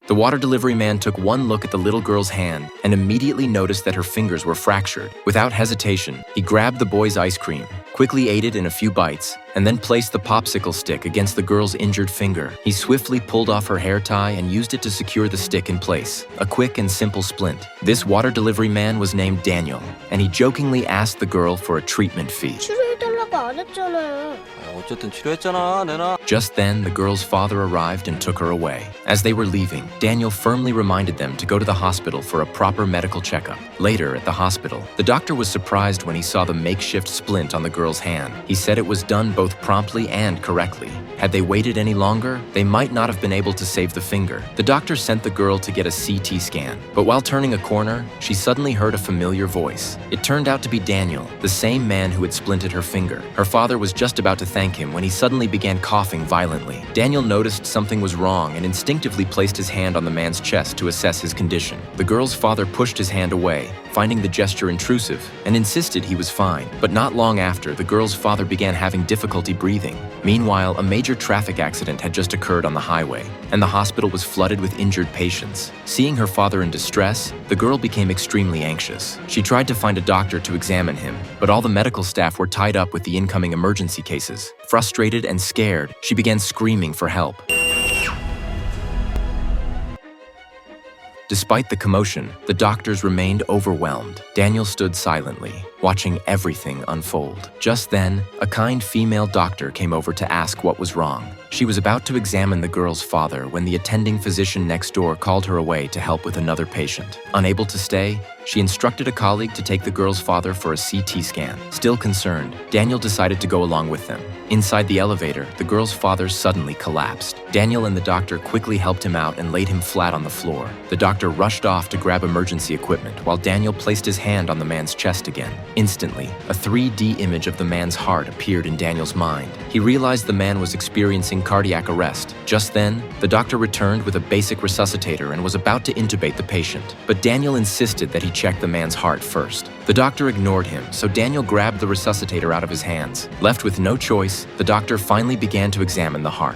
The water delivery man took one look at the little girl's hand and immediately noticed that her fingers were fractured. Without hesitation, he grabbed the boy's ice cream, quickly ate it in a few bites, and then placed the popsicle stick against the girl's injured finger. He swiftly pulled off her hair tie and used it to secure the stick in place, a quick and simple splint. This water delivery man was named Daniel, and he jokingly asked the girl for a treatment fee. 치료해달라고 안 했잖아요. 어쨌든 치료했잖아, 내나. Just then, the girl's father arrived and took her away. As they were leaving, Daniel firmly reminded them to go to the hospital for a proper medical checkup. Later, at the hospital, the doctor was surprised when he saw the makeshift splint on the girl's hand. He said it was done both promptly and correctly. Had they waited any longer, they might not have been able to save the finger. The doctor sent the girl to get a CT scan, but while turning a corner, she suddenly heard a familiar voice. It turned out to be Daniel, the same man who had splinted her finger. Her father was just about to thank him when he suddenly began coughing violently. Daniel noticed something was wrong and instinctively placed his hand on the man's chest to assess his condition. The girl's father pushed his hand away, finding the gesture intrusive, and insisted he was fine. But not long after, the girl's father began having difficulty breathing. Meanwhile, a major traffic accident had just occurred on the highway, and the hospital was flooded with injured patients. Seeing her father in distress, the girl became extremely anxious. She tried to find a doctor to examine him, but all the medical staff were tied up with the incoming emergency cases. Frustrated and scared, she began screaming for help. Despite the commotion, the doctors remained overwhelmed. Daniel stood silently, watching everything unfold. Just then, a kind female doctor came over to ask what was wrong. She was about to examine the girl's father when the attending physician next door called her away to help with another patient. Unable to stay, she instructed a colleague to take the girl's father for a CT scan. Still concerned, Daniel decided to go along with them. Inside the elevator, the girl's father suddenly collapsed. Daniel and the doctor quickly helped him out and laid him flat on the floor. The doctor rushed off to grab emergency equipment while Daniel placed his hand on the man's chest again. Instantly, a 3D image of the man's heart appeared in Daniel's mind. He realized the man was experiencing cardiac arrest. Just then, the doctor returned with a basic resuscitator and was about to intubate the patient. But Daniel insisted that he check the man's heart first. The doctor ignored him, so Daniel grabbed the resuscitator out of his hands. Left with no choice, the doctor finally began to examine the heart.